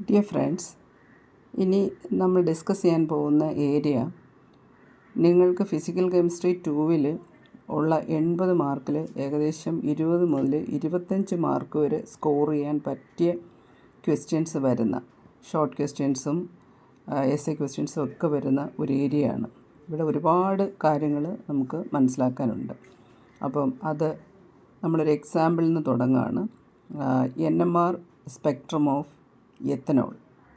Dear friends, ഇനി നമ്മൾ discuss ചെയ്യാൻ പോകുന്ന ഏരിയ നിങ്ങൾക്ക് ഫിസിക്കൽ കെമിസ്ട്രി 2-ൽ ഉള്ള 80 മാർക്കിൽ ഏകദേശം 20 മുതൽ 25 മാർക്ക് വരെ സ്കോർ ചെയ്യാൻ പറ്റിയ ക്വസ്റ്റ്യൻസ് വരുന്ന ഷോർട്ട് ക്വസ്റ്റ്യൻസും എസ്സേ ക്വസ്റ്റ്യൻസും ഒക്കെ വരുന്ന ഒരു ഏരിയയാണ്. ഇവിടെ ഒരുപാട് കാര്യങ്ങൾ നമുക്ക് മനസ്സിലാക്കാനുണ്ട്. അപ്പം അത് നമ്മളൊരു എക്സാമ്പിളിൽ നിന്ന് തുടങ്ങുകയാണ്. NMR സ്പെക്ട്രം ഓഫ്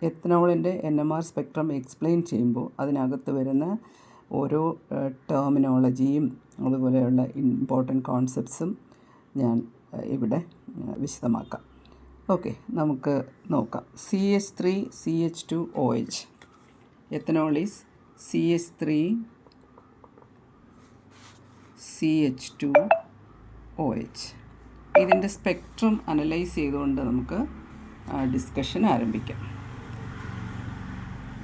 എത്തനോളിൻ്റെ NMR സ്പെക്ട്രം എക്സ്പ്ലെയിൻ ചെയ്യുമ്പോൾ അതിനകത്ത് വരുന്ന ഓരോ ടെർമിനോളജിയും അതുപോലെയുള്ള ഇമ്പോർട്ടൻറ്റ് കോൺസെപ്റ്റ്സും ഞാൻ ഇവിടെ വിശദമാക്കാം. ഓക്കെ, നമുക്ക് നോക്കാം. CH3CH2OH. Ethanol is CH3CH2OH. ഇതിൻ്റെ സ്പെക്ട്രം അനലൈസ് ചെയ്തുകൊണ്ട് നമുക്ക് ഡിസ്കഷൻ ആരംഭിക്കാം.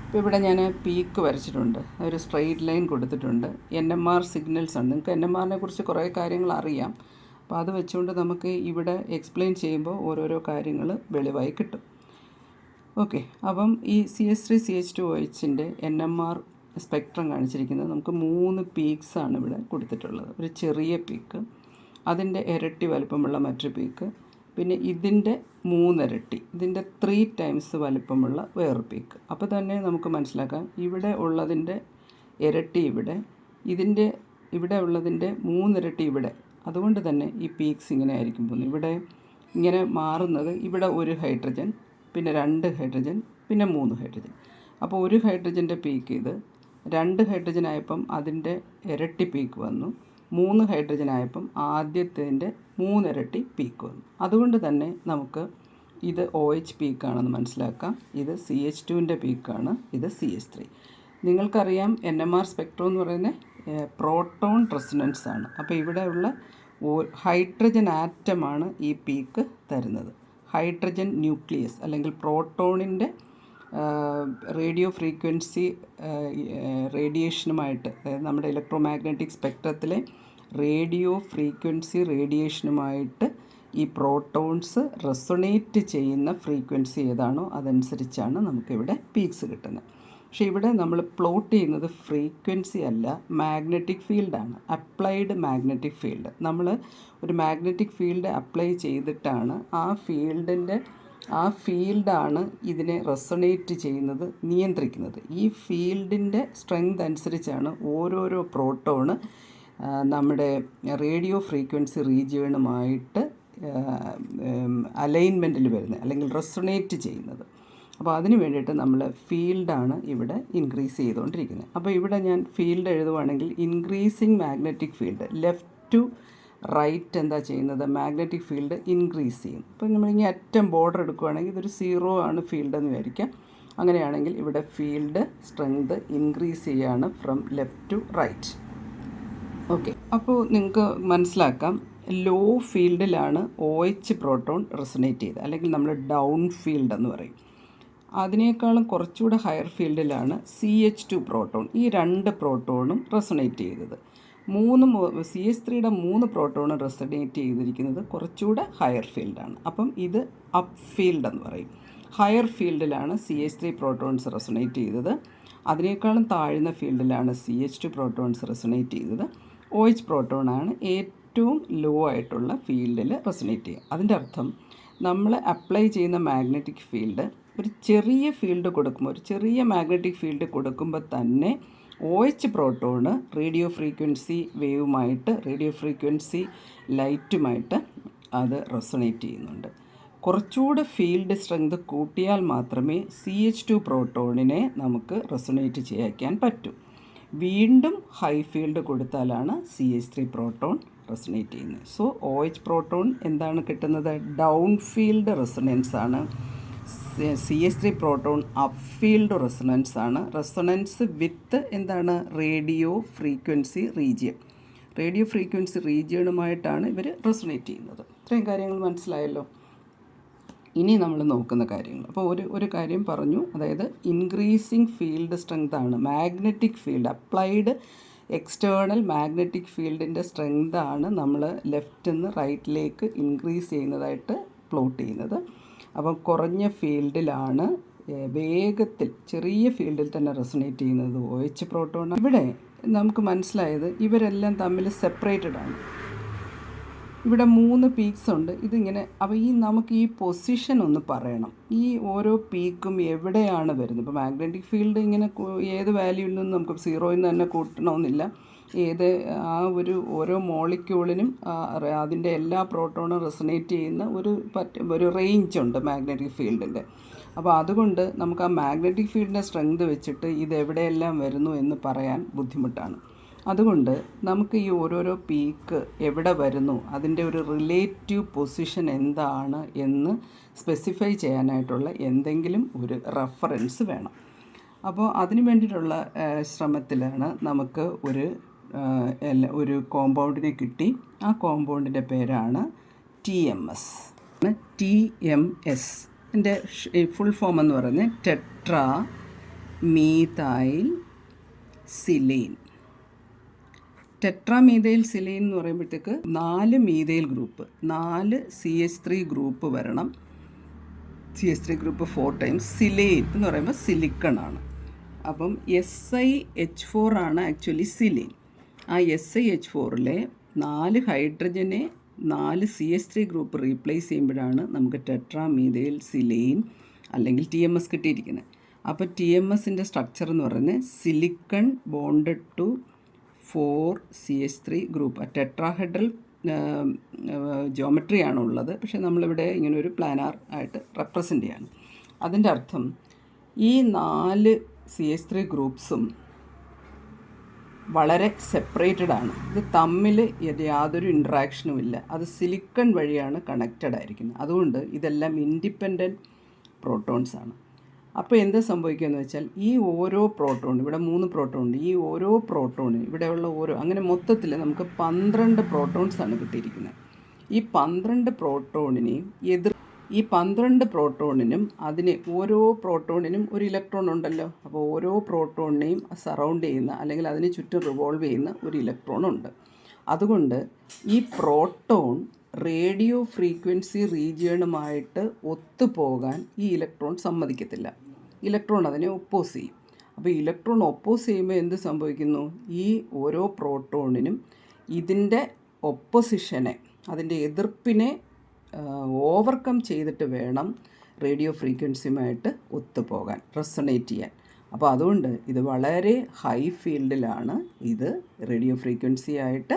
ഇപ്പോൾ ഇവിടെ ഞാൻ പീക്ക് വരച്ചിട്ടുണ്ട്, ഒരു സ്ട്രെയിറ്റ് ലൈൻ കൊടുത്തിട്ടുണ്ട്. NMR സിഗ്നൽസ് ആണ്. നിങ്ങൾക്ക് NMRനെ കുറിച്ച് കുറേ കാര്യങ്ങൾ അറിയാം. അപ്പോൾ അത് വെച്ചുകൊണ്ട് നമുക്ക് ഇവിടെ എക്സ്പ്ലെയിൻ ചെയ്യുമ്പോൾ ഓരോരോ കാര്യങ്ങൾ വെളിവായി കിട്ടും. ഓക്കെ, അപ്പം ഈ CH3CH2OHൻ്റെ NMR സ്പെക്ട്രം കാണിച്ചിരിക്കുന്നത് നമുക്ക് 3 പീക്സാണ് ഇവിടെ കൊടുത്തിട്ടുള്ളത്. ഒരു ചെറിയ പീക്ക്, അതിൻ്റെ ഇരട്ടി വലുപ്പമുള്ള മറ്റൊരു പീക്ക്, പിന്നെ ഇതിൻ്റെ 3 ഇരട്ടി, ഇതിൻ്റെ 3 ടൈംസ് വലുപ്പമുള്ള വേറൊരു പീക്ക്. അപ്പോൾ തന്നെ നമുക്ക് മനസ്സിലാക്കാം ഇവിടെ ഉള്ളതിൻ്റെ ഇരട്ടി ഇവിടെ ഉള്ളതിൻ്റെ 3 ഇരട്ടി ഇവിടെ. അതുകൊണ്ട് തന്നെ ഈ പീക്സ് ഇങ്ങനെ ആയിരിക്കും പോകുന്നത്. ഇവിടെ ഇങ്ങനെ മാറുന്നത്, ഇവിടെ 1 ഹൈഡ്രജൻ, പിന്നെ 2 ഹൈഡ്രജൻ, പിന്നെ 3 ഹൈഡ്രജൻ. അപ്പോൾ 1 ഹൈഡ്രജൻ്റെ പീക്ക് ഇത്, 2 ഹൈഡ്രജൻ ആയപ്പം അതിൻ്റെ ഇരട്ടി പീക്ക് വന്നു, 3 ഹൈഡ്രജൻ ആയപ്പം ആദ്യത്തിൻ്റെ 3 ഇരട്ടി പീക്ക് വന്നു. അതുകൊണ്ട് തന്നെ നമുക്ക് ഇത് OH പീക്കാണെന്ന് മനസ്സിലാക്കാം. ഇത് CH2ൻ്റെ പീക്കാണ്, ഇത് CH3. നിങ്ങൾക്കറിയാം NMR സ്പെക്ട്രം എന്ന് പറയുന്നത് പ്രോട്ടോൺ റെസൊണൻസ് ആണ്. അപ്പോൾ ഇവിടെയുള്ള ഹൈഡ്രജൻ ആറ്റമാണ് ഈ പീക്ക് തരുന്നത്. ഹൈഡ്രജൻ ന്യൂക്ലിയസ് അല്ലെങ്കിൽ പ്രോട്ടോണിൻ്റെ റേഡിയോ ഫ്രീക്വൻസി റേഡിയേഷനുമായിട്ട്, അതായത് നമ്മുടെ ഇലക്ട്രോമാഗ്നറ്റിക് സ്പെക്ട്രത്തിലെ റേഡിയോ ഫ്രീക്വൻസി റേഡിയേഷനുമായിട്ട് ഈ പ്രോട്ടോൺസ് റെസൊണേറ്റ് ചെയ്യുന്ന ഫ്രീക്വൻസി ഏതാണോ അതനുസരിച്ചാണ് നമുക്കിവിടെ പീക്സ് കിട്ടുന്നത്. പക്ഷേ ഇവിടെ നമ്മൾ പ്ലോട്ട് ചെയ്യുന്നത് ഫ്രീക്വൻസി അല്ല, മാഗ്നറ്റിക് ഫീൽഡാണ്, അപ്ലൈഡ് മാഗ്നറ്റിക് ഫീൽഡ്. നമ്മൾ ഒരു മാഗ്നറ്റിക് ഫീൽഡ് അപ്ലൈ ചെയ്തിട്ടാണ് ആ ഫീൽഡാണ് ഇതിനെ റെസൊണേറ്റ് ചെയ്യുന്നത്, നിയന്ത്രിക്കുന്നത്. ഈ ഫീൽഡിൻ്റെ സ്ട്രെങ്ത് അനുസരിച്ചാണ് ഓരോരോ പ്രോട്ടോണ് നമ്മുടെ റേഡിയോ ഫ്രീക്വൻസി റീജിയണുമായിട്ട് അലൈൻമെൻറ്റിൽ വരുന്നത് അല്ലെങ്കിൽ റെസൊണേറ്റ് ചെയ്യുന്നത്. അപ്പോൾ അതിന് വേണ്ടിയിട്ട് നമ്മൾ ഫീൽഡാണ് ഇവിടെ ഇൻക്രീസ് ചെയ്തുകൊണ്ടിരിക്കുന്നത്. അപ്പോൾ ഇവിടെ ഞാൻ ഫീൽഡ് എഴുതുവാണെങ്കിൽ increasing magnetic field, left to right എന്താ ചെയ്യുന്നത്, മാഗ്നറ്റിക് ഫീൽഡ് ഇൻക്രീസ് ചെയ്യും. അപ്പോൾ നമ്മളിങ്ങനെ അറ്റം ബോർഡർ എടുക്കുകയാണെങ്കിൽ ഇതൊരു 0 ആണ് ഫീൽഡ് എന്ന് വിചാരിക്കാം. അങ്ങനെയാണെങ്കിൽ ഇവിടെ ഫീൽഡ് സ്ട്രെങ്ത് ഇൻക്രീസ് ചെയ്യുകയാണ് from left to right. Okay, അപ്പോൾ നിങ്ങൾക്ക് മനസ്സിലാക്കാം ലോ ഫീൽഡിലാണ് OH പ്രോട്ടോൺ റെസൊണേറ്റ് ചെയ്തത്, അല്ലെങ്കിൽ നമ്മൾ ഡൗൺ ഫീൽഡ് എന്ന് പറയും. അതിനേക്കാളും കുറച്ചുകൂടെ ഹയർ ഫീൽഡിലാണ് CH2 പ്രോട്ടോൺ, ഈ 2 പ്രോട്ടോണും റെസൊണേറ്റ് ചെയ്തത്. CH3യുടെ 3 പ്രോട്ടോണും റെസൊണേറ്റ് ചെയ്തിരിക്കുന്നത് കുറച്ചുകൂടെ ഹയർ ഫീൽഡാണ്. അപ്പം ഇത് അപ്പ് ഫീൽഡ് എന്ന് പറയും. ഹയർ ഫീൽഡിലാണ് CH3 പ്രോട്ടോൺസ് റെസൊണേറ്റ് ചെയ്തത്. അതിനേക്കാളും താഴ്ന്ന ഫീൽഡിലാണ് CH2 പ്രോട്ടോൺസ് റെസൊണേറ്റ് ചെയ്തത്. OH പ്രോട്ടോണാണ് ഏറ്റവും ലോ ആയിട്ടുള്ള ഫീൽഡിൽ റെസൊണേറ്റ് ചെയ്യുക. അതിൻ്റെ അർത്ഥം നമ്മൾ അപ്ലൈ ചെയ്യുന്ന മാഗ്നറ്റിക് ഫീൽഡ് ഒരു ചെറിയ ഫീൽഡ് കൊടുക്കുമ്പോൾ, ഒരു ചെറിയ മാഗ്നറ്റിക് ഫീൽഡ് കൊടുക്കുമ്പോൾ തന്നെ OH പ്രോട്ടോണ് റേഡിയോ ഫ്രീക്വൻസി വേവുമായിട്ട്, റേഡിയോ ഫ്രീക്വൻസി ലൈറ്റുമായിട്ട് അത് റെസൊണേറ്റ് ചെയ്യുന്നുണ്ട്. കുറച്ചുകൂടെ ഫീൽഡ് സ്ട്രെങ്ത് കൂട്ടിയാൽ മാത്രമേ CH2 പ്രോട്ടോണിനെ നമുക്ക് റെസൊണേറ്റ് ചെയ്യിക്കാൻ പറ്റൂ. വീണ്ടും ഹൈ ഫീൽഡ് കൊടുത്താലാണ് CH3 പ്രോട്ടോൺ റെസൊണേറ്റ് ചെയ്യുന്നത്. സോ OH പ്രോട്ടോൺ എന്താണ് കിട്ടുന്നത്, ഡൗൺ ഫീൽഡ് റെസൊണൻസ് ആണ്. CH3 proton up field resonance ആണ്. റെസൊണൻസ് വിത്ത് എന്താണ്, റേഡിയോ ഫ്രീക്വൻസി റീജിയണുമായിട്ടാണ് ഇവർ റെസൊണേറ്റ് ചെയ്യുന്നത്. ഇത്രയും കാര്യങ്ങൾ മനസ്സിലായല്ലോ. ഇനി നമ്മൾ നോക്കുന്ന കാര്യങ്ങൾ, അപ്പോൾ ഒരു കാര്യം പറഞ്ഞു, അതായത് ഇൻക്രീസിങ് ഫീൽഡ് സ്ട്രെങ്ത് ആണ് magnetic field, applied external magnetic ഫീൽഡിൻ്റെ സ്ട്രെങ്ത് ആണ് നമ്മൾ ലെഫ്റ്റിൽ നിന്ന് റൈറ്റിലേക്ക് ഇൻക്രീസ് ചെയ്യുന്നതായിട്ട് പ്ലോട്ട് ചെയ്യുന്നത്. അപ്പം കുറഞ്ഞ ഫീൽഡിലാണ് വേഗത്തിൽ ചെറിയ ഫീൽഡിൽ തന്നെ റെസൊണേറ്റ് ചെയ്യുന്നത് OH പ്രോട്ടോൺ. ഇവിടെ നമുക്ക് മനസ്സിലായത് ഇവരെല്ലാം തമ്മിൽ സെപ്പറേറ്റഡ് ആണ്. ഇവിടെ 3 പീക്സ് ഉണ്ട്. ഇതിങ്ങനെ അപ്പോൾ നമുക്ക് ഈ പൊസിഷൻ ഒന്ന് പറയണം. ഈ ഓരോ പീക്കും എവിടെയാണ് വരുന്നത്. ഇപ്പോൾ മാഗ്നറ്റിക് ഫീൽഡ് ഇങ്ങനെ ഏത് വാല്യൂവിൽ നിന്നും നമുക്ക് 0യിൽ നിന്ന് തന്നെ കൂട്ടണമെന്നില്ല. ഓരോ മോളിക്യൂളിനും അതിൻ്റെ എല്ലാ പ്രോട്ടോണും റെസൊണേറ്റ് ചെയ്യുന്ന ഒരു റേഞ്ച് ഉണ്ട് മാഗ്നറ്റിക് ഫീൽഡിൻ്റെ. അപ്പോൾ അതുകൊണ്ട് നമുക്ക് ആ മാഗ്നറ്റിക് ഫീൽഡിൻ്റെ സ്ട്രെങ്ത് വെച്ചിട്ട് ഇതെവിടെയെല്ലാം വരുന്നു എന്ന് പറയാൻ ബുദ്ധിമുട്ടാണ്. അതുകൊണ്ട് നമുക്ക് ഈ ഓരോരോ പീക്ക് എവിടെ വരുന്നു, അതിൻ്റെ ഒരു റിലേറ്റീവ് പൊസിഷൻ എന്താണ് എന്ന് സ്പെസിഫൈ ചെയ്യാനായിട്ടുള്ള എന്തെങ്കിലും ഒരു റെഫറൻസ് വേണം. അപ്പോൾ അതിന് വേണ്ടിയിട്ടുള്ള ശ്രമത്തിലാണ് നമുക്ക് ഒരു കോമ്പൗണ്ടിനെ കിട്ടി. ആ കോമ്പൗണ്ടിൻ്റെ പേരാണ് TMS. TMS എൻ്റെ ഫുൾ ഫോം എന്ന് പറയുന്നത് ടെട്രാ മീഥൈൽ സിലീൻ. ടെട്രാമീഥൈൽ സിലീൻ എന്ന് പറയുമ്പോഴത്തേക്ക് 4 മീഥൈൽ ഗ്രൂപ്പ്, 4 CH3 ഗ്രൂപ്പ് വരണം. CH3 group 4 times. സിലീൻ എന്ന് പറയുമ്പോൾ സിലിക്കൺ ആണ്. അപ്പം SiH4 ആണ് ആക്ച്വലി സിലീൻ. ആ SiH4ലെ 4 ഹൈഡ്രജനെ 4 CH3 ഗ്രൂപ്പ് റീപ്ലേസ് ചെയ്യുമ്പോഴാണ് നമുക്ക് ടെട്രാമീഥൈൽ സിലീൻ അല്ലെങ്കിൽ TMS കിട്ടിയിരിക്കുന്നത്. അപ്പോൾ TMSൻ്റെ സ്ട്രക്ചർ എന്ന് പറയുന്നത് silicon bonded to 4 CH3 group. Tetrahedral ജോമെട്രിയാണ് ഉള്ളത്. പക്ഷേ നമ്മളിവിടെ ഇങ്ങനെ ഒരു പ്ലാനാർ ആയിട്ട് റെപ്രസെൻ്റ് ചെയ്യാണ്. അതിൻ്റെ അർത്ഥം ഈ 4 CH3 ഗ്രൂപ്പ്സും വളരെ സെപ്പറേറ്റഡ് ആണ്. ഇത് തമ്മിൽ യാതൊരു ഇൻട്രാക്ഷനും ഇല്ല. അത് സിലിക്കൺ വഴിയാണ് കണക്റ്റഡ് ആയിരിക്കുന്നത്. അതുകൊണ്ട് ഇതെല്ലാം ഇൻഡിപെൻഡൻറ്റ് പ്രോട്ടോൺസ് ആണ്. അപ്പോൾ എന്ത് സംഭവിക്കുകയെന്ന് വെച്ചാൽ ഈ ഓരോ പ്രോട്ടോൺ, ഇവിടെ 3 പ്രോട്ടോൺ ഉണ്ട്. ഈ ഓരോ പ്രോട്ടോണിനും ഇവിടെയുള്ള അങ്ങനെ മൊത്തത്തിൽ നമുക്ക് 12 പ്രോട്ടോൺസാണ് കിട്ടിയിരിക്കുന്നത്. ഈ 12 പ്രോട്ടോണിനെയും ഈ 12 പ്രോട്ടോണിനും ഓരോ പ്രോട്ടോണിനും ഒരു ഇലക്ട്രോൺ ഉണ്ടല്ലോ. അപ്പോൾ ഓരോ പ്രോട്ടോണിനെയും സറൗണ്ട് ചെയ്യുന്ന അല്ലെങ്കിൽ അതിന് ചുറ്റും റിവോൾവ് ചെയ്യുന്ന ഒരു ഇലക്ട്രോൺ ഉണ്ട്. അതുകൊണ്ട് ഈ പ്രോട്ടോൺ റേഡിയോ ഫ്രീക്വൻസി റീജിയണുമായിട്ട് ഒത്തുപോകാൻ ഈ ഇലക്ട്രോൺ സമ്മതിക്കത്തില്ല. ഇലക്ട്രോൺ അതിനെ ഒപ്പോസ് ചെയ്യും. അപ്പോൾ ഇലക്ട്രോൺ ഒപ്പോസ് ചെയ്യുമ്പോൾ എന്ത് സംഭവിക്കുന്നു? ഈ ഓരോ പ്രോട്ടോണിനും ഇതിൻ്റെ ഒപ്പോസിഷനെ, അതിൻ്റെ എതിർപ്പിനെ ഓവർകം ചെയ്തിട്ട് വേണം റേഡിയോ ഫ്രീക്വൻസിയുമായിട്ട് ഒത്തുപോകാൻ, റെസൊണേറ്റ് ചെയ്യാൻ. അപ്പോൾ അതുകൊണ്ട് ഇത് വളരെ ഹൈ ഫീൽഡിലാണ് ഇത് റേഡിയോ ഫ്രീക്വൻസി ആയിട്ട്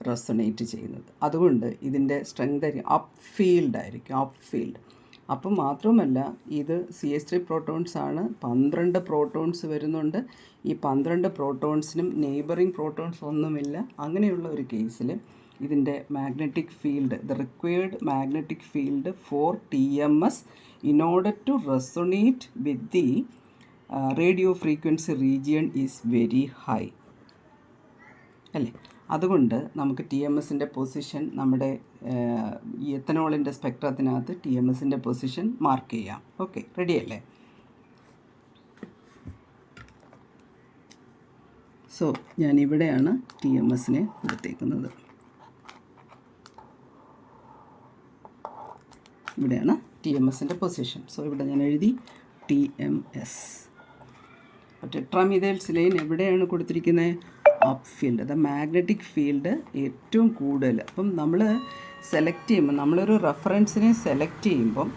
റെസൊണേറ്റ് ചെയ്യുന്നത്. അതുകൊണ്ട് ഇതിൻ്റെ സ്ട്രെങ്ത് അപ്പ് ഫീൽഡ്. അപ്പം മാത്രമല്ല ഇത് CH3 പ്രോട്ടോൺസ് ആണ്. 12 പ്രോട്ടോൺസ് വരുന്നുണ്ട്. ഈ 12 പ്രോട്ടോൺസിനും നെയ്ബറിങ് പ്രോട്ടോൺസ് ഒന്നുമില്ല. അങ്ങനെയുള്ള ഒരു കേസിൽ ഇതിൻ്റെ magnetic field, the required magnetic field for TMS in order to resonate with the radio frequency region is very high അല്ലേ. അതുകൊണ്ട് നമുക്ക് TMSൻ്റെ പൊസിഷൻ നമ്മുടെ ഈ എത്തനോളിൻ്റെ സ്പെക്ട്രത്തിനകത്ത് TMSൻ്റെ പൊസിഷൻ മാർക്ക് ചെയ്യാം. ഓക്കെ, റെഡിയല്ലേ? സോ ഞാൻ ഇവിടെയാണ് TMSനെ കൊടുത്തേക്കുന്നത്. ഇവിടെയാണ് TMSൻ്റെ പൊസിഷൻ. സോ ഇവിടെ ഞാൻ എഴുതി TMS. ടെട്രാമീഥൈൽ സിലൈൻ എവിടെയാണ് കൊടുത്തിരിക്കുന്നത്? Up field. The magnetic field ഏറ്റവും കൂടുതൽ. അപ്പം നമ്മൾ സെലക്ട് ചെയ്യുമ്പോൾ, നമ്മളൊരു റെഫറൻസിനെ സെലക്ട് ചെയ്യുമ്പം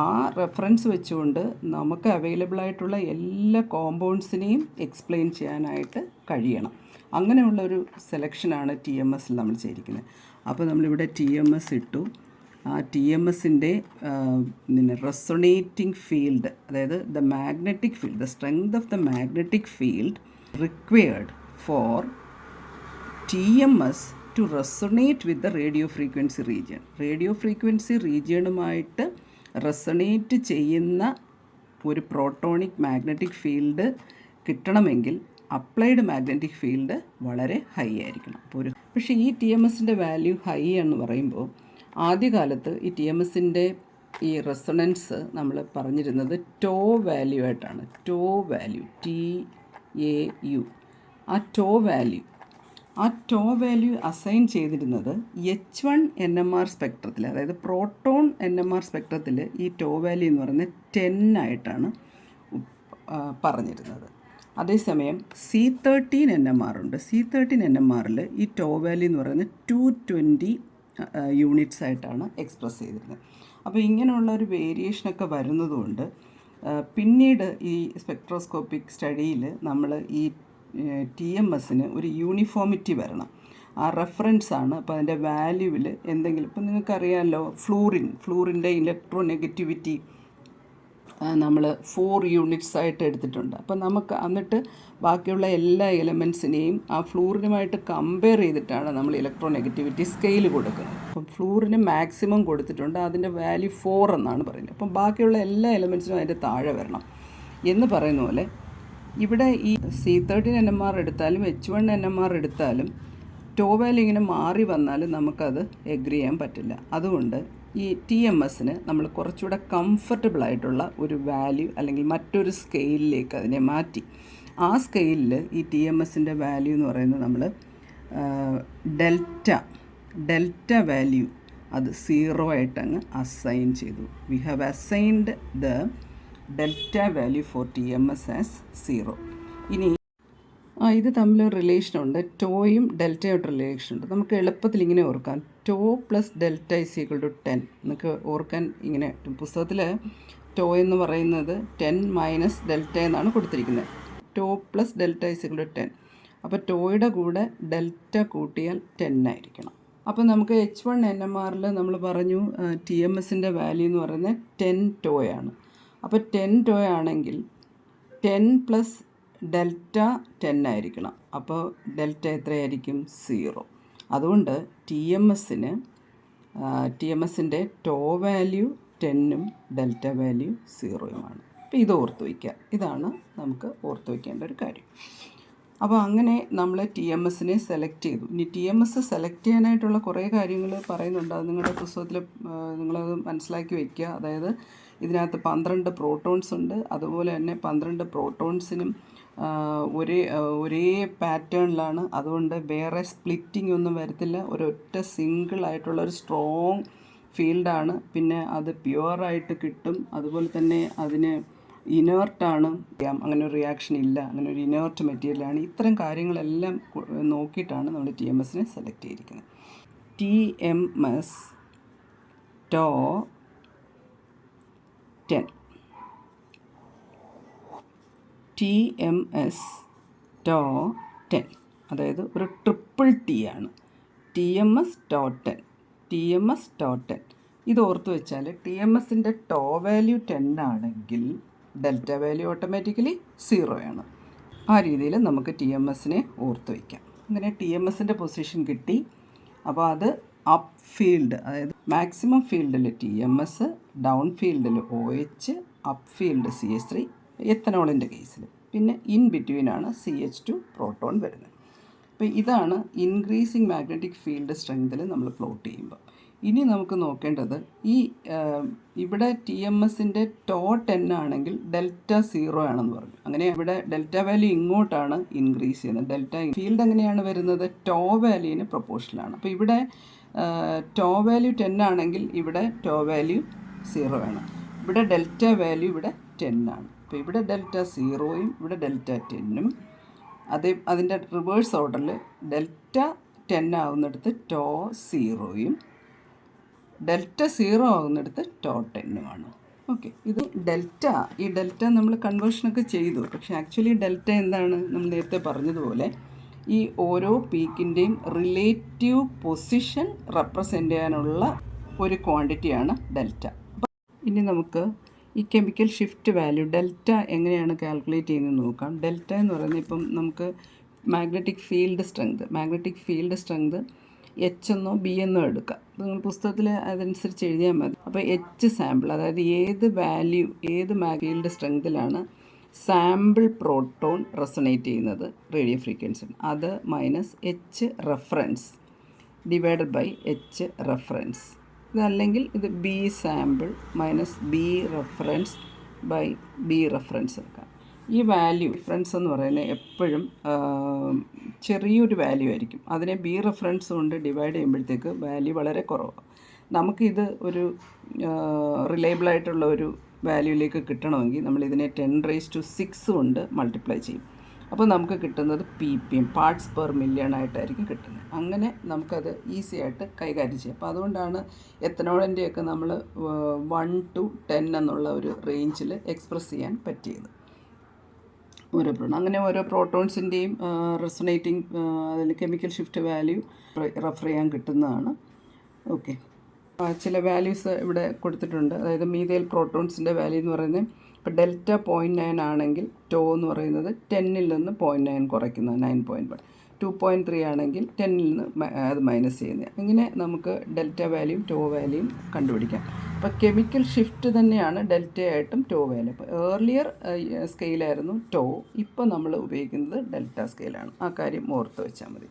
ആ റെഫറൻസ് വെച്ചുകൊണ്ട് നമുക്ക് അവൈലബിൾ ആയിട്ടുള്ള എല്ലാ കോമ്പൗണ്ട്സിനെയും എക്സ്പ്ലെയിൻ ചെയ്യാനായിട്ട് കഴിയണം. അങ്ങനെയുള്ളൊരു സെലക്ഷനാണ് TMSൽ നമ്മൾ ചെയ്തിരിക്കുന്നത്. അപ്പോൾ നമ്മളിവിടെ TMS ഇട്ടു. ആ TMSൻ്റെ റെസൊണേറ്റിംഗ് ഫീൽഡ്, അതായത് the magnetic field, the strength of the magnetic field required for TMS to resonate with the radio frequency region. Radio frequency റീജിയണുമായിട്ട് റെസൊണേറ്റ് ചെയ്യുന്ന ഒരു പ്രോട്ടോണിക് മാഗ്നറ്റിക് ഫീൽഡ് കിട്ടണമെങ്കിൽ അപ്ലൈഡ് മാഗ്നറ്റിക് ഫീൽഡ് വളരെ high ആയിരിക്കണം. പക്ഷേ ഈ TMSൻ്റെ value high എന്ന് പറയുമ്പോൾ ആദ്യകാലത്ത് ഈ TMSൻ്റെ ഈ റെസൊണൻസ് നമ്മൾ പറഞ്ഞിരുന്നത് ടോ വാല്യൂ ആയിട്ടാണ്. Tau value, TAU. ആ ടോ വാല്യൂ ആ ടോ വാല്യൂ അസൈൻ ചെയ്തിരുന്നത് H1 NMR സ്പെക്ട്രത്തിൽ, അതായത് പ്രോട്ടോൺ NMR സ്പെക്ട്രത്തിൽ ഈ ടോ വാല്യൂ എന്ന് പറയുന്നത് 10 ആയിട്ടാണ് പറഞ്ഞിരുന്നത്. അതേസമയം C13 NMR ഉണ്ട്. C13 NMRൽ ഈ ടോ വാല്യൂ എന്ന് പറയുന്നത് 220 യൂണിറ്റ്സ് ആയിട്ടാണ് എക്സ്പ്രസ് ചെയ്തിരുന്നത്. അപ്പോൾ ഇങ്ങനെയുള്ള ഒരു വേരിയേഷനൊക്കെ വരുന്നതുകൊണ്ട് പിന്നീട് ഈ സ്പെക്ട്രോസ്കോപ്പിക് സ്റ്റഡിയിൽ നമ്മൾ ഈ TMSന് ഒരു യൂണിഫോമിറ്റി വരണം. ആ റെഫറൻസാണ്. അപ്പോൾ അതിൻ്റെ വാല്യൂവിൽ എന്തെങ്കിലും, ഇപ്പം നിങ്ങൾക്കറിയാമല്ലോ ഫ്ലൂറിൻ്റെ ഇലക്ട്രോ നെഗറ്റിവിറ്റി നമ്മൾ 4 യൂണിറ്റ്സ് ആയിട്ട് എടുത്തിട്ടുണ്ട്. അപ്പം നമുക്ക് എന്നിട്ട് ബാക്കിയുള്ള എല്ലാ എലമെൻസിനെയും ആ ഫ്ലൂറിനുമായിട്ട് കമ്പയർ ചെയ്തിട്ടാണ് നമ്മൾ ഇലക്ട്രോ നെഗറ്റിവിറ്റി സ്കെയിൽ കൊടുക്കുന്നത്. അപ്പം ഫ്ലൂറിന് മാക്സിമം കൊടുത്തിട്ടുണ്ട്, അതിൻ്റെ വാല്യൂ 4 എന്നാണ് പറയുന്നത്. അപ്പം ബാക്കിയുള്ള എല്ലാ എലമെൻസിനും അതിൻ്റെ താഴെ വരണം എന്ന് പറയുന്ന പോലെ ഇവിടെ ഈ C13 NMR എടുത്താലും H1 NMR എടുത്താലും ടോ വാല്യൂ ഇങ്ങനെ മാറി വന്നാലും നമുക്കത് എഗ്രി ചെയ്യാൻ പറ്റില്ല. അതുകൊണ്ട് ഈ TMSന് നമ്മൾ കുറച്ചുകൂടെ കംഫർട്ടബിൾ ആയിട്ടുള്ള ഒരു വാല്യൂ അല്ലെങ്കിൽ മറ്റൊരു സ്കെയിലിലേക്ക് അതിനെ മാറ്റി. ആ സ്കെയിലിൽ ഈ TMSൻ്റെ വാല്യൂ എന്ന് പറയുന്നത് നമ്മൾ ഡെൽറ്റ വാല്യൂ അത് 0 ആയിട്ടങ്ങ് അസൈൻ ചെയ്തു. We have assigned the delta value for TMS as 0. ഇനി ഇത് തമ്മിൽ റിലേഷനുണ്ട്. ടോയും ഡെൽറ്റയായിട്ട് റിലേഷനുണ്ട്. നമുക്ക് എളുപ്പത്തിൽ ഇങ്ങനെ ഓർക്കാം. Tau plus delta is equal to 10. നമുക്ക് ഓർക്കാൻ ഇങ്ങനെ പുസ്തകത്തിൽ ടോ എന്ന് പറയുന്നത് 10 മൈനസ് ഡെൽറ്റ എന്നാണ് കൊടുത്തിരിക്കുന്നത്. Tau plus delta is equal to 10. അപ്പോൾ ടോയുടെ കൂടെ ഡെൽറ്റ കൂട്ടിയാൽ 10 ആയിരിക്കണം. അപ്പോൾ നമുക്ക് H1 NMRൽ നമ്മൾ പറഞ്ഞു TMSൻ്റെ വാല്യൂ എന്ന് പറയുന്നത് 10 ടോയാണ്. അപ്പോൾ 10 ടോ ആണെങ്കിൽ 10 പ്ലസ് ഡെൽറ്റ 10 ആയിരിക്കണം. അപ്പോൾ ഡെൽറ്റ എത്രയായിരിക്കും? 0. അതുകൊണ്ട് TMSൻ്റെ ടോ വാല്യൂ 10ഉം ഡെൽറ്റ വാല്യൂ 0യുമാണ്. അപ്പോൾ ഇത് ഓർത്ത് വയ്ക്കുക. ഇതാണ് നമുക്ക് ഓർത്ത് വയ്ക്കേണ്ട ഒരു കാര്യം. അപ്പോൾ അങ്ങനെ നമ്മൾ TMSനെ സെലക്ട് ചെയ്തു. ഇനി TMS സെലക്ട് ചെയ്യാനായിട്ടുള്ള കുറേ കാര്യങ്ങൾ പറയുന്നുണ്ട്. അത് നിങ്ങളുടെ പുസ്തകത്തിൽ നിങ്ങളത് മനസ്സിലാക്കി വയ്ക്കുക. അതായത് ഇതിനകത്ത് 12 പ്രോട്ടോൺസ് ഉണ്ട്. അതുപോലെ തന്നെ 12 പ്രോട്ടോൺസിനും ഒരേ പാറ്റേണിലാണ്. അതുകൊണ്ട് വേറെ സ്പ്ലിറ്റിംഗ് ഒന്നും വരത്തില്ല. ഒരൊറ്റ സിംഗിൾ ആയിട്ടുള്ള ഒരു സ്ട്രോങ് ഫീൽഡാണ്. പിന്നെ അത് പ്യുവറായിട്ട് കിട്ടും. അതുപോലെ തന്നെ അതിന് ഇനേർട്ടാണ്, അങ്ങനെ ഒരു റിയാക്ഷൻ ഇല്ല, അങ്ങനെ ഒരു ഇനേർട്ട് മെറ്റീരിയലാണ്. ഇത്തരം കാര്യങ്ങളെല്ലാം നോക്കിയിട്ടാണ് നമ്മൾ TMSനെ സെലക്ട് ചെയ്തിരിക്കുന്നത്. TMS tau 10. TMS ടോ 10, അതായത് ഒരു ട്രിപ്പിൾ T ആണ്. TMS tau 10. ഇത് ഓർത്ത് വെച്ചാൽ TMSൻ്റെ ടോ വാല്യൂ 10 ആണെങ്കിൽ ഡെൽറ്റ വാല്യൂ ഓട്ടോമാറ്റിക്കലി 0 ആണ്. ആ രീതിയിൽ നമുക്ക് TMSനെ ഓർത്ത് വയ്ക്കാം. അങ്ങനെ TMSൻ്റെ പൊസിഷൻ കിട്ടി. അപ്പോൾ അത് അപ്പ് ഫീൽഡ്, അതായത് മാക്സിമം ഫീൽഡിൽ TMS, ഡൗൺ ഫീൽഡിൽ OH, അപ്പ് ഫീൽഡ് CH3 എത്തനോളിൻ്റെ കേസിൽ, പിന്നെ ഇൻ ബിറ്റ്വീനാണ് CH2 പ്രോട്ടോൺ വരുന്നത്. അപ്പോൾ ഇതാണ് ഇൻക്രീസിങ് മാഗ്നറ്റിക് ഫീൽഡ് സ്ട്രെങ്തിൽ നമ്മൾ പ്ലോട്ട് ചെയ്യുമ്പോൾ. ഇനി നമുക്ക് നോക്കേണ്ടത് ഇവിടെ TMSൻ്റെ ടോ 10 ആണെങ്കിൽ ഡെൽറ്റ 0 ആണെന്ന് പറഞ്ഞു. അങ്ങനെ ഇവിടെ ഡെൽറ്റ വാല്യൂ ഇങ്ങോട്ടാണ് ഇൻക്രീസ് ചെയ്യുന്നത്. ഡെൽറ്റ ഫീൽഡ് എങ്ങനെയാണ് വരുന്നത്? ടോ വാല്യൂവിന് പ്രൊപ്പോർഷനാണ്. അപ്പോൾ ഇവിടെ ടോ വാല്യൂ 10 ആണെങ്കിൽ ഇവിടെ ടോ വാല്യൂ 0 ആണ്. ഇവിടെ ഡെൽറ്റ വാല്യൂ ഇവിടെ 10 ആണ്. അപ്പോൾ ഇവിടെ ഡെൽറ്റ 0യും ഇവിടെ ഡെൽറ്റ 10ഉം അതിൻ്റെ റിവേഴ്സ് ഓർഡറിൽ ഡെൽറ്റ 10 ആവുന്നിടത്ത് ടോ 0യും ഡെൽറ്റ 0 ആകുന്നിടത്ത് ടോ 10ഉമാണ്. ഓക്കെ, ഇത് ഈ ഡെൽറ്റ നമ്മൾ കൺവേർഷനൊക്കെ ചെയ്തു. പക്ഷേ ആക്ച്വലി ഡെൽറ്റ എന്താണ്? നമ്മൾ നേരത്തെ പറഞ്ഞതുപോലെ ഈ ഓരോ പീക്കിൻ്റെയും റിലേറ്റീവ് പൊസിഷൻ റെപ്രസെൻ്റ് ചെയ്യാനുള്ള ഒരു ക്വാണ്ടിറ്റിയാണ് ഡെൽറ്റ. ഇനി നമുക്ക് ഈ കെമിക്കൽ ഷിഫ്റ്റ് വാല്യൂ ഡെൽറ്റ എങ്ങനെയാണ് കാൽക്കുലേറ്റ് ചെയ്യുന്നത് നോക്കാം. ഡെൽറ്റ എന്ന് പറയുന്നത് ഇപ്പം നമുക്ക് മാഗ്നറ്റിക് ഫീൽഡ് സ്ട്രെങ്ത് H എന്നോ B എന്നോ എടുക്കാം. നിങ്ങൾ പുസ്തകത്തിൽ അതനുസരിച്ച് എഴുതിയാൽ മതി. അപ്പോൾ H സാമ്പിൾ, അതായത് ഏത് ഫീൽഡ് സ്ട്രെങ്തിലാണ് സാമ്പിൾ പ്രോട്ടോൺ റെസൊണേറ്റ് ചെയ്യുന്നത് റേഡിയോ ഫ്രീക്വൻസി, അത് minus H reference divided by H reference. ഇതല്ലെങ്കിൽ ഇത് B sample minus B reference by B reference എടുക്കാം. ഈ വാല്യൂ ഡിഫറൻസ് എന്ന് പറയുന്നത് എപ്പോഴും ചെറിയൊരു വാല്യൂ ആയിരിക്കും. അതിനെ ബി റെഫറൻസ് കൊണ്ട് ഡിവൈഡ് ചെയ്യുമ്പോഴത്തേക്ക് വാല്യൂ വളരെ കുറവാണ്. നമുക്കിത് ഒരു റിലയബിളായിട്ടുള്ള ഒരു വാല്യൂയിലേക്ക് കിട്ടണമെങ്കിൽ നമ്മളിതിനെ 10⁻6 കൊണ്ട് മൾട്ടിപ്ലൈ ചെയ്യും. അപ്പോൾ നമുക്ക് കിട്ടുന്നത് PPM, പാർട്സ് പെർ മില്യൺ ആയിട്ടായിരിക്കും കിട്ടുന്നത്. അങ്ങനെ നമുക്കത് ഈസി ആയിട്ട് കൈകാര്യം ചെയ്യാം. അപ്പോൾ അതുകൊണ്ടാണ് എത്തനോളിൻ്റെയൊക്കെ നമ്മൾ 1 to 10 എന്നുള്ള ഒരു റേഞ്ചിൽ എക്സ്പ്രസ് ചെയ്യാൻ പറ്റിയത്. അങ്ങനെ ഓരോ പ്രോട്ടോൺസിൻ്റെയും റെസൊനേറ്റിംഗ് അതിൽ കെമിക്കൽ ഷിഫ്റ്റ് വാല്യൂ റെഫർ ചെയ്യാൻ കിട്ടുന്നതാണ്. ഓക്കെ, ചില വാല്യൂസ് ഇവിടെ കൊടുത്തിട്ടുണ്ട്. അതായത് മീഥൈൽ പ്രോട്ടോൺസിൻ്റെ വാല്യൂ എന്ന് പറയുന്നത് ഇപ്പോൾ ഡെൽറ്റ 0.9 ആണെങ്കിൽ ടോ എന്ന് പറയുന്നത് 10ൽ നിന്ന് 0.9 കുറയ്ക്കുന്നത് 9.1, 2.3 ആണെങ്കിൽ 10ൽ നിന്ന് അത് മൈനസ് ചെയ്യുന്നത്. ഇങ്ങനെ നമുക്ക് ഡെൽറ്റ വാല്യൂയും ടോ വാല്യൂയും കണ്ടുപിടിക്കാം. അപ്പോൾ കെമിക്കൽ ഷിഫ്റ്റ് തന്നെയാണ് ഡെൽറ്റയായിട്ടും ടോ വാല്യൂ. അപ്പോൾ ഏർലിയർ സ്കെയിലായിരുന്നു ടോ, ഇപ്പോൾ നമ്മൾ ഉപയോഗിക്കുന്നത് ഡെൽറ്റ സ്കെയിലാണ്. ആ കാര്യം ഓർത്ത് വെച്ചാൽ മതി.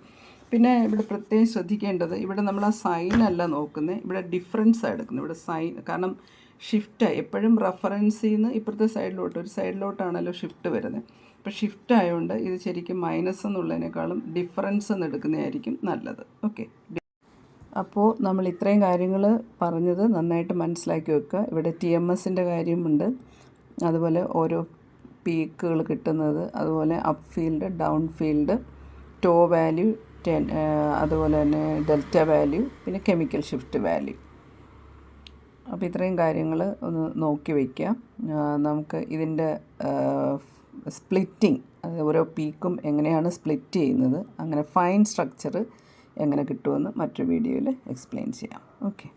പിന്നെ ഇവിടെ പ്രത്യേകം ശ്രദ്ധിക്കേണ്ടത്, ഇവിടെ നമ്മൾ ആ സൈൻ അല്ല നോക്കുന്നത്, ഇവിടെ ഡിഫറൻസാണ് എടുക്കുന്നത്. ഇവിടെ സൈൻ, കാരണം ഷിഫ്റ്റ് എപ്പോഴും റെഫറൻസിൽ നിന്ന് ഇപ്പുറത്തെ സൈഡിലോട്ട്, ഒരു സൈഡിലോട്ടാണല്ലോ ഷിഫ്റ്റ് വരുന്നത്. അപ്പോൾ ഷിഫ്റ്റ് ആയതുകൊണ്ട് ഇത് ശരിക്കും മൈനസ് എന്നുള്ളതിനേക്കാളും ഡിഫറൻസ് എന്ന് എടുക്കുന്നതായിരിക്കും നല്ലത്. ഓക്കെ, അപ്പോൾ നമ്മൾ ഇത്രയും കാര്യങ്ങൾ പറഞ്ഞത് നന്നായിട്ട് മനസ്സിലാക്കി വെക്കുക. ഇവിടെ TMSൻ്റെ കാര്യമുണ്ട്, അതുപോലെ ഓരോ പീക്കുകൾ കിട്ടുന്നത്, അതുപോലെ up field, down field, tau value, അതുപോലെ തന്നെ ഡെൽറ്റ വാല്യൂ, പിന്നെ കെമിക്കൽ ഷിഫ്റ്റ് വാല്യൂ. അപ്പോൾ ഇത്രയും കാര്യങ്ങൾ ഒന്ന് നോക്കി വയ്ക്കുക. നമുക്ക് ഇതിൻ്റെ സ്പ്ലിറ്റിംഗ്, അത് ഓരോ പീക്കും എങ്ങനെയാണ് സ്പ്ലിറ്റ് ചെയ്യുന്നത്, അങ്ങനെ ഫൈൻ സ്ട്രക്ചർ എങ്ങനെ കിട്ടുമെന്ന് മറ്റൊരു വീഡിയോയിൽ എക്സ്പ്ലെയിൻ ചെയ്യാം. ഓക്കെ.